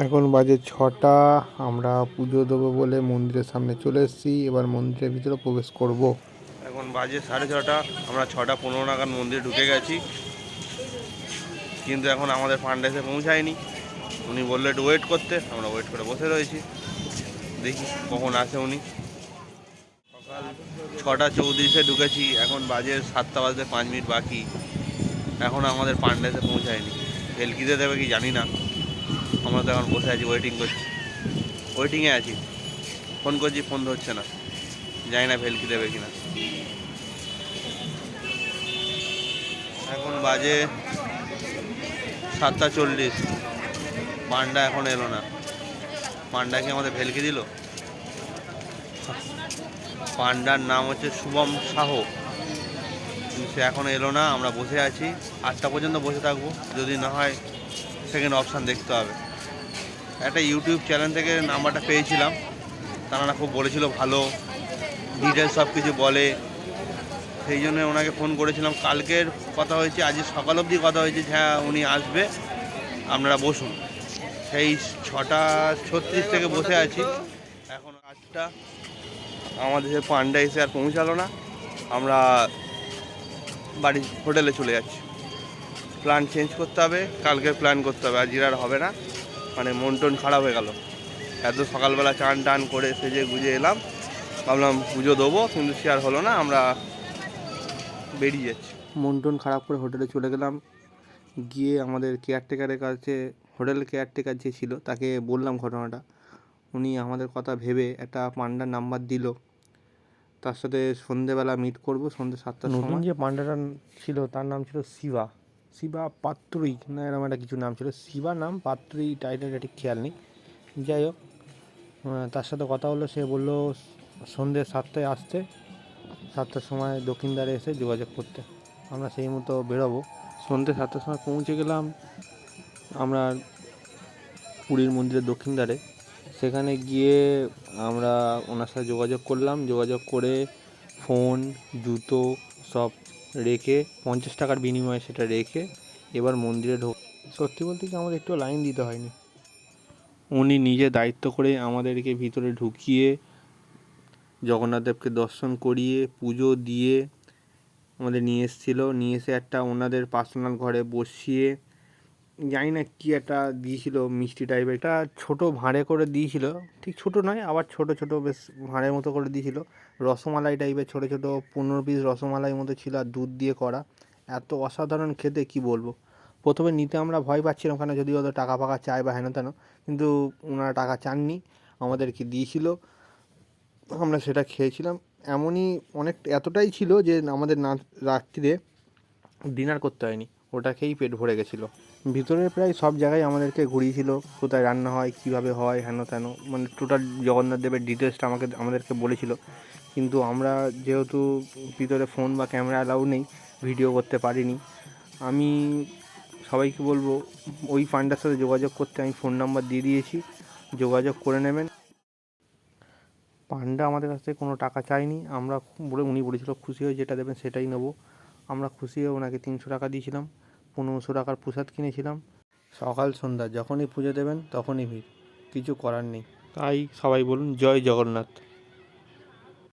এখন বাজে 6টা। আমরা পুজো দেবো বলে মন্দিরের সামনে চলে এসেছি। এবার মন্দিরের ভিতরে প্রবেশ করব। এখন বাজে 6:30। আমরা 6:15 নাগাদ মন্দিরে ঢুকে গেছি, কিন্তু এখন আমাদের পান্ডা এসে পৌঁছায়নি। উনি বললে একটু ওয়েট করতে, আমরা ওয়েট করে বসে রয়েছি, দেখি কখন আসে উনি। সকাল 6:34 ঢুকেছি, এখন বাজে 7টা বাজতে 5 মিনিট বাকি। এখন আমাদের পান্ডা এসে পৌঁছায়নি। ভেলকিতে দেবে কি জানি না। আমরা তো এখন বসে আছি, ওয়েটিং করছি, ওয়েটিংয়ে আছি। ফোন করছি, ফোন ধরছে না, জানি না ভেলকি দেবে কিনা। এখন বাজে 7:40। পান্ডা এখন এলো না। পান্ডা কি আমাদের ভেলকি দিল? পান্ডার নাম হচ্ছে শুভম সাহ, কিন্তু সে এখন এলো না। আমরা বসে আছি, 8টা পর্যন্ত বসে থাকবো, যদি না হয় সেকেন্ড অপশান দেখতে হবে। একটা ইউটিউব চ্যানেল থেকে নাম্বারটা পেয়েছিলাম, তারা খুব বলেছিল ভালো, ডিটেলস সব কিছু বলে, সেই জন্য ওনাকে ফোন করেছিলাম। কালকের কথা হয়েছে, আজ সকাল অবধি কথা হয়েছে যে হ্যাঁ উনি আসবে, আপনারা বসুন। সেই 6:36 থেকে বসে আছি, এখন 8টা। আমাদের সে পান্ডা এসে আর পৌঁছালো না। আমরা বাড়ি হোটেলে চলে যাচ্ছি। প্ল্যান চেঞ্জ করতে হবে, কালকের প্ল্যান করতে হবে, আজ আর হবে না। মানে মন টন খারাপ হয়ে গেল। এত সকালবেলা চান টান করে সেজে গুজে এলাম, ভাবলাম পুজো দেবো, কিন্তু সে আর হলো না। আমরা বেরিয়ে যাচ্ছি। মন টন খারাপ করে হোটেলে চলে গেলাম। গিয়ে আমাদের কেয়ারটেকারের কাছে, হোটেল কেয়ারটেকার যে ছিল তাকে বললাম ঘটনাটা। উনি আমাদের কথা ভেবে একটা পান্ডার নাম্বার দিল। তার সাথে সন্ধেবেলা মিট করব, সন্ধ্যে 7টার সময়। নতুন যে পান্ডাটা ছিল তার নাম ছিল শিবা, শিবা পাত্রই না এরকম একটা কিছু নাম ছিল। শিবা নাম, পাত্রই টাইটেলটা ঠিক খেয়াল নেই। যাই হোক, তার সাথে কথা হলো। সে বলল সন্ধ্যে 7টায় আসতে, 7টার সময় দক্ষিণদ্বারে এসে যোগাযোগ করতে। আমরা সেই মতো বেরোবো। সন্ধ্যে 7টার সময় পৌঁছে গেলাম আমরা পুরীর মন্দিরের দক্ষিণদ্বারে। সেখানে গিয়ে আমরা ওনার সাথে যোগাযোগ করলাম। যোগাযোগ করে ফোন, জুতো সব রেখে, 50 টাকার বিনিময়ে সেটা রেখে এবার মন্দিরে সত্যি বলতে কি আমাদের একটু লাইন দিতে হয়নি। উনি নিজে দায়িত্ব করে আমাদেরকে ভিতরে ঢুকিয়ে জগন্নাথ দেবকে দর্শন করিয়ে পুজো দিয়ে আমাদের নিয়ে এসেছিলো। নিয়ে এসে একটা ওনাদের পার্সোনাল ঘরে বসিয়ে, জানি না কী একটা দিয়েছিল, মিষ্টি টাইপের একটা ছোটো ভাঁড়ে করে দিয়েছিল। ঠিক ছোটো নয়, আবার ছোটো ছোটো বেশ ভাঁড়ের মতো করে দিয়েছিল। রসমালাই টাইপের ছোটো ছোটো 15 পিস রসমালাই মতো ছিল, আর দুধ দিয়ে করা। এত অসাধারণ খেতে, কি বলবো। প্রথমে নিতে আমরা ভয় পাচ্ছিলাম, ওখানে যদি ওদের টাকা ফাকা চায় বা হেন তেন, কিন্তু ওনারা টাকা চাননি, আমাদেরকে দিয়েছিল। আমরা সেটা খেয়েছিলাম। এমনই অনেক, এতটাই ছিল যে আমাদের না রাত্রিরে ডিনার করতে হয়নি, ওটা খেয়েই পেট ভরে গেছিলো। ভিতরের প্রায় সব জায়গায় আমাদেরকে ঘুরিয়েছিল, কোথায় রান্না হয়, কীভাবে হয়, হেন তেন, মানে টোটাল জগন্নাথ দেবের ডিটেলসটা আমাদেরকে বলেছিল। কিন্তু আমরা যেহেতু ভিতরে ফোন বা ক্যামেরা অ্যালাউ নেই, ভিডিও করতে পারিনি। আমি সবাইকে বলবো ওই পান্ডার সাথে যোগাযোগ করতে, আমি ফোন নাম্বার দিয়ে দিয়েছি, যোগাযোগ করে নেবেন। পান্ডা আমাদের কাছ থেকে কোনো টাকা চায়নি। আমরা উনি বলেছিল খুশি হয়ে যেটা দেবেন সেটাই নেবো। আমরা খুশি হয়ে ওনাকে 300 টাকা দিয়েছিলাম, 1500 টাকার প্রসাদ কিনেছিলাম। সকাল সন্ধ্যা যখনই পুজো দেবেন তখনই ভিড়, কিছু করার নেই। তাই সবাই বলুন জয় জগন্নাথ।